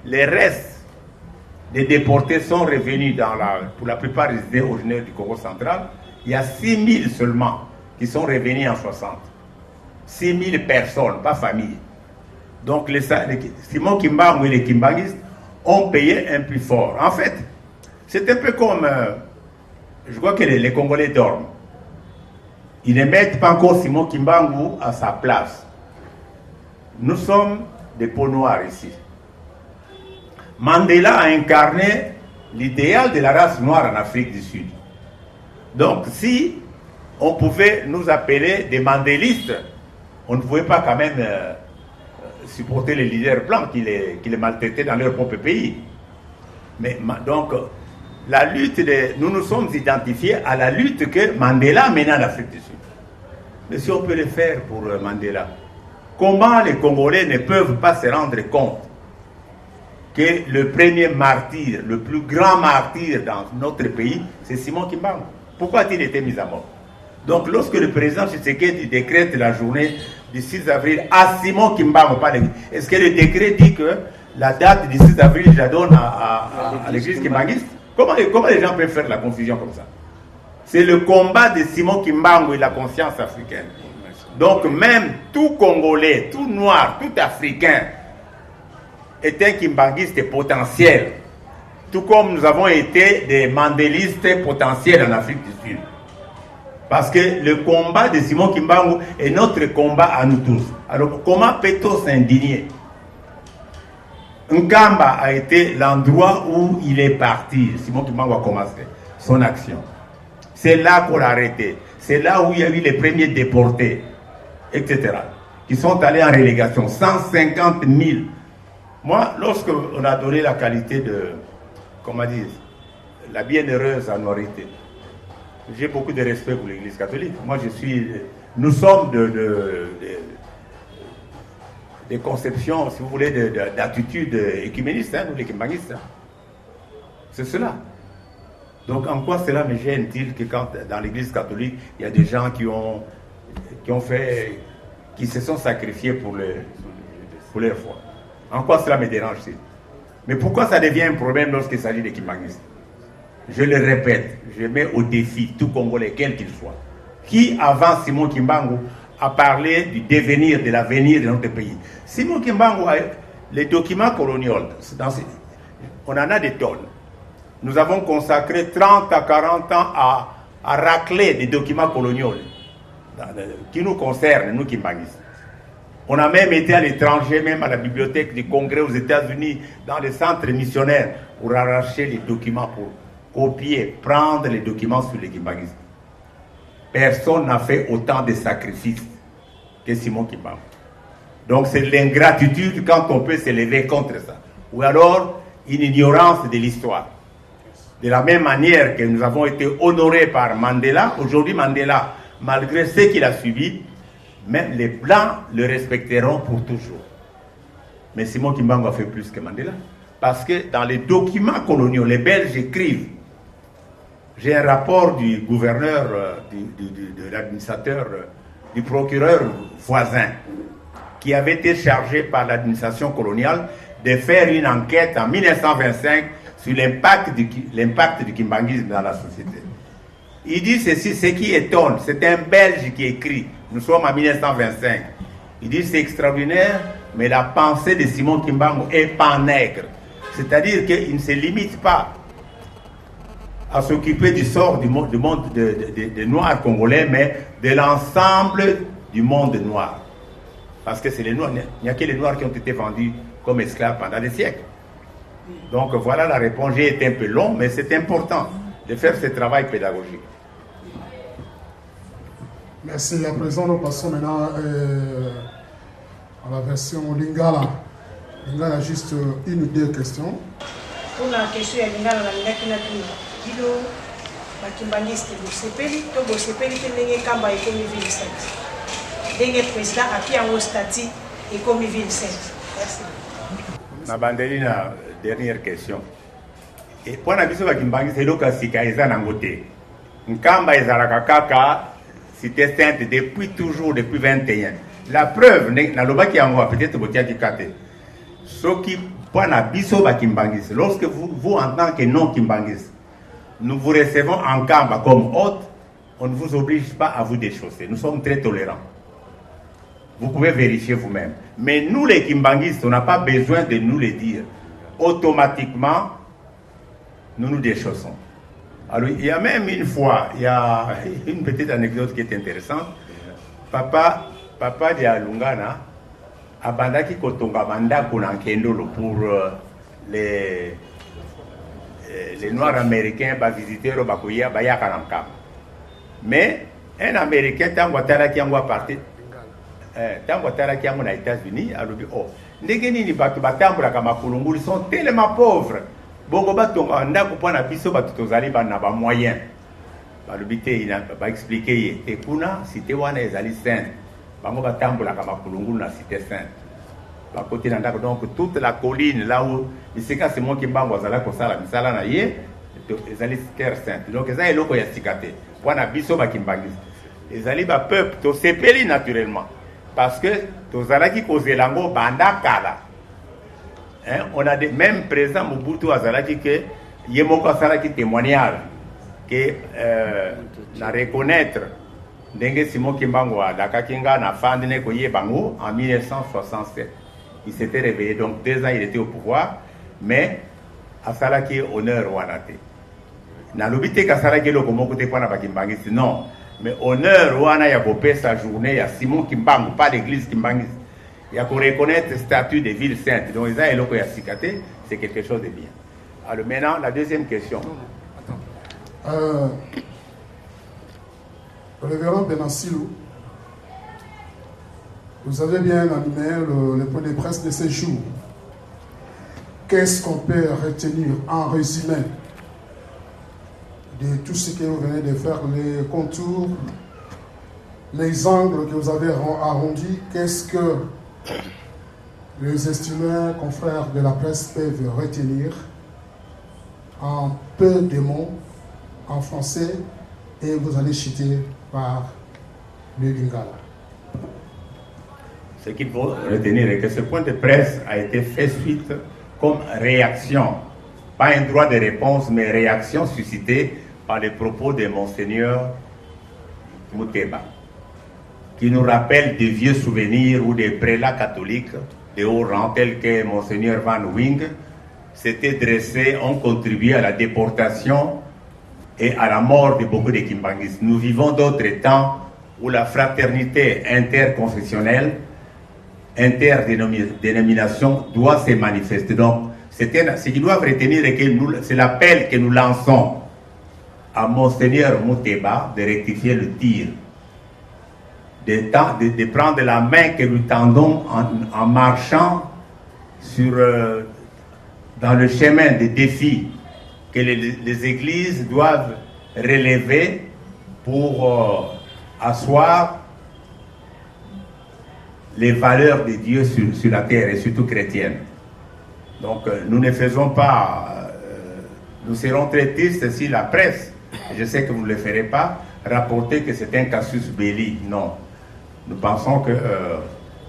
les restes des déportés sont revenus pour la plupart des idées originaires du Congo central, il y a 6 000 seulement qui sont revenus en 60. 6 000 personnes, pas familles. Donc Simon Kimbangu et les Kimbanguistes ont payé un prix fort. En fait, c'est un peu comme, je crois que les Congolais dorment. Ils ne mettent pas encore Simon Kimbangu à sa place. Nous sommes des peaux noires ici. Mandela a incarné l'idéal de la race noire en Afrique du Sud. Donc si on pouvait nous appeler des mandélistes, on ne pouvait pas quand même supporter les leaders blancs qui les maltraitaient dans leur propre pays. Mais donc, la lutte, nous nous sommes identifiés à la lutte que Mandela a menée en Afrique du Sud. Mais si on peut le faire pour Mandela, comment les Congolais ne peuvent pas se rendre compte que le premier martyr, le plus grand martyr dans notre pays, c'est Simon Kimbangu? Pourquoi a-t-il été mis à mort? Donc, lorsque le président Tshisekedi décrète la journée du 6 avril à Simon Kimbangu, est-ce que le décret dit que la date du 6 avril, je la donne à l'église kimbanguiste? Comment les gens peuvent faire la confusion comme ça? C'est le combat de Simon Kimbangu et la conscience africaine. Donc, même tout Congolais, tout Noir, tout Africain est un kimbanguiste potentiel. Tout comme nous avons été des mandélistes potentiels en Afrique du Sud. Parce que le combat de Simon Kimbangu est notre combat à nous tous. Alors comment peut-on s'indigner? Nkamba a été l'endroit où il est parti. Simon Kimbangu a commencé son action. C'est là qu'on l'a arrêté. C'est là où il y a eu les premiers déportés, etc. Qui sont allés en relégation. 150 000 Moi, lorsqu'on a donné la qualité de, comment dire, la bienheureuse anuarité, j'ai beaucoup de respect pour l'Église catholique. Moi, nous sommes des conceptions, si vous voulez, d'attitudes écuménistes, nous les kimbangistes. C'est cela. Donc, en quoi cela me gêne-t-il que quand, dans l'Église catholique, il y a des gens qui se sont sacrifiés pour leur foi? En quoi cela me dérange-t-il? Mais pourquoi ça devient un problème lorsqu'il s'agit des kimbangistes? Je le répète, je mets au défi tout Congolais, quel qu'il soit. Qui, avant Simon Kimbangu, a parlé du devenir, de l'avenir de notre pays? Simon Kimbangu, les documents coloniaux, on en a des tonnes. Nous avons consacré 30 à 40 ans à racler des documents coloniaux qui nous concernent, nous kimbangistes. On a même été à l'étranger, même à la bibliothèque du Congrès aux États-Unis, dans les centres missionnaires, pour arracher les documents, pour copier, prendre les documents sur les kimbangistes. Personne n'a fait autant de sacrifices que Simon Kimbangu. Donc c'est l'ingratitude quand on peut s'élever contre ça. Ou alors une ignorance de l'histoire. De la même manière que nous avons été honorés par Mandela, aujourd'hui Mandela, malgré ce qu'il a subi, même les Blancs le respecteront pour toujours. Mais Simon Kimbangu a fait plus que Mandela. Parce que dans les documents coloniaux, les Belges écrivent. J'ai un rapport du gouverneur, de l'administrateur, du procureur voisin, qui avait été chargé par l'administration coloniale de faire une enquête en 1925 sur l'impact du kimbanguisme dans la société. Il dit ceci, ce qui étonne, c'est un Belge qui écrit, nous sommes en 1925, il dit c'est extraordinaire, mais la pensée de Simon Kimbangu est pan-nègre. C'est-à-dire qu'il ne se limite pas à s'occuper du sort du monde des Noirs congolais, mais de l'ensemble du monde noir. Parce que c'est les Noirs, il n'y a que les Noirs qui ont été vendus comme esclaves pendant des siècles. Donc voilà la réponse. J'ai été un peu long, mais c'est important de faire ce travail pédagogique. Merci. À présent, nous passons maintenant à la version Lingala. Lingala, juste une ou deux questions. Pour la question de Lingala, Guido, bakimbangiste, Bosepeli, to Bosepeli, Tenenge Kamba et comme ville sainte. Dengue président a qui en statut et comme ville sainte. Merci. Ma bandelina, dernière question. Et pour la biso bakimbangiste, c'est donc sika eza nangote. Nkamba ezalaka kaka cité sainte depuis toujours, depuis 21. La preuve, nalobaki yango peut-être botiaki kate. Soki pour la biso bakimbangiste, lorsque vous en tant que non kimbangiste, nous vous recevons en Kamba comme hôte, on ne vous oblige pas à vous déchausser. Nous sommes très tolérants. Vous pouvez vérifier vous-même. Mais nous, les kimbangistes, on n'a pas besoin de nous le dire. Automatiquement, nous nous déchaussons. Alors, il y a même une fois, il y a une petite anecdote qui est intéressante. Papa de Alungana, a bandaki kotonga banda kunankendolo pour les Noirs américains va visiter au Bakoya Bayakaramka. Mais un Américain, tant que tu as parti, tant que tu as aux États-Unis, a dit oh, les Guinéens ils sont tellement pauvres. Bongo batonga ndako pona biso batutozali bana ba moyen. Balobité il va expliquer et kuna cité wana ezali sainte. Bango batambola ka makulungulu na cité sainte. Ba côté ndako donc toute la colline là où Biseka c'est moi qui mbango azala ko sala misala na ye ezali terre sainte. Donc ezali eloko ya sikate. Wana biso bakimbangisa. Ezali ba peuple to sepeli naturellement parce que tozalaki kozelango banda kala. Hein, on a même présent Mobutu Azalaki que Yemoko Azalaki témoignage que la reconnaître Dengue Simon Kimbangoa Dakakinga na Fandine Koye Bango en 1967. Il s'était réveillé, donc 2 ans il était au pouvoir, mais Azalaki honneur Wanate. Na lobité qu'Azalaki le Komoko te pana Bakimbangis, non, mais honneur Wana Yabopé sa journée à Simon Kimbango, pas l'église Kimbangis. Il y a qu'on reconnaître le statut de ville sainte. Donc, c'est quelque chose de bien. Alors, maintenant, la deuxième question. Le révérend Benassilou, vous avez bien animé le point de presse de ces jours. qu'est-ce qu'on peut retenir en résumé de tout ce que vous venez de faire, les contours, les angles que vous avez arrondis? Qu'est-ce que les estimés confrères de la presse peuvent retenir en peu de mots en français, et vous allez chuter par le lingala? Ce qu'il faut retenir est que ce point de presse a été fait suite comme réaction, pas un droit de réponse, mais réaction suscitée par les propos de Monseigneur Mouteba, qui nous rappelle des vieux souvenirs où des prélats catholiques de haut rang tels que Monseigneur Van Wing s'étaient dressés, ont contribué à la déportation et à la mort de beaucoup de Kimbanguistes. Nous vivons d'autres temps où la fraternité interconfessionnelle, interdénomination doit se manifester. Donc, ce qu'ils doivent retenir est que c'est l'appel que nous lançons à Monseigneur Mouteba de rectifier le tir, de prendre la main que nous tendons en marchant dans le chemin des défis que les églises doivent relever pour asseoir les valeurs de Dieu sur la terre, et surtout chrétienne. Donc nous ne faisons pas, nous serons très tristes si la presse, je sais que vous ne le ferez pas, rapporter que c'est un casus belli. Non. Nous pensons que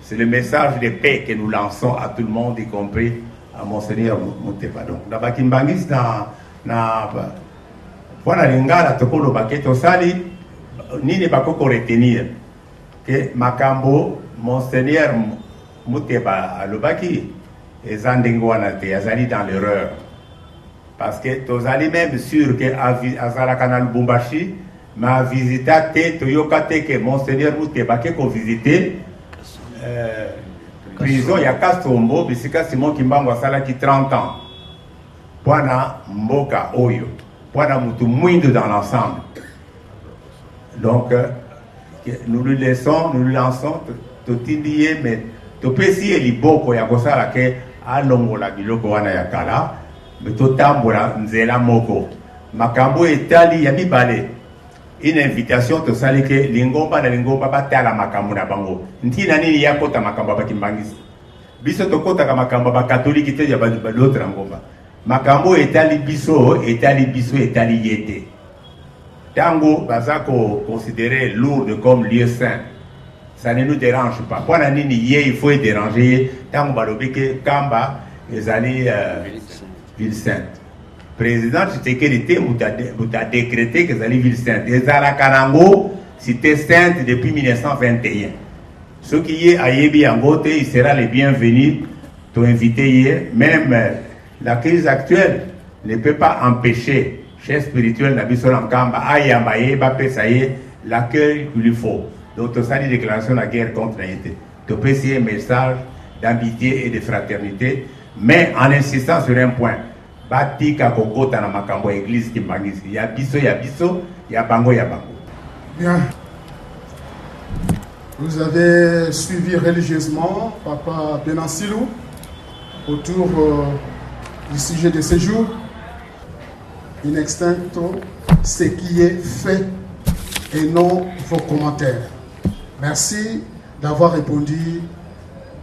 c'est le message de paix que nous lançons à tout le monde, y compris à Monseigneur Mouteba. Donc, la Bakimbangis na voilà lingala tokolo baketo sali nini bakoko retenir que makambo Monseigneur Mouteba alobaki ezandengo wana te azali dans l'erreur, parce que tozali même sûr que azala kanal Lubumbashi ma visita te toyoka te que Monseigneur Mouteba ke ko visiter prison ya Kastombo bisika Simon Kimbangu asalaki 30 ans Pwana Mboka Oyo, Pwana Mutu Mwindo dans l'ensemble. Donc, nous lui lançons, Totindie, mais Topesi et Liboko Yakosala ke Alongo la Biloko Wana Yakala, mais Totambola Nzela Moko. Makambo Etali Yamibale. Une invitation to sali ke Lingomba na Lingomba batala makambo na bango. Ntina nini yakota makambo bakimbangisi. Biso tokota ka makambo ba catholique te ya ba l'autre ngomba. Makambo etali biso yete. Tango bazako considéré Lourdes comme lieu saint. Ça ne nous dérange pas. Pour la nini yé il faut être dérangé. Tango balobeke Kamba ezali ville sainte. Président Tshisekedi vous a décrété que ezali ville sainte. Ezala Kanango cité sainte depuis 1921. Ceux qui y est à Yebi Angote, il sera les bienvenus. T'ont invité hier, même la crise actuelle ne peut pas empêcher, chef spirituel Nabiso Kamba, Ayambaye, Bapesaye, l'accueil qu'il lui faut. Donc, ça dit déclaration de la guerre contre l'unité. Tu peux essayer un message d'amitié et de fraternité, mais en insistant sur un point. Bati Kakoko Tana Makambo église qui m'angise. Il y a biso, il y a bango, Bien. Vous avez suivi religieusement Papa Benansilou autour du sujet de ce jour. In extincto, ce qui est fait et non vos commentaires. Merci d'avoir répondu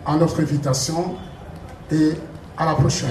à notre invitation et à la prochaine.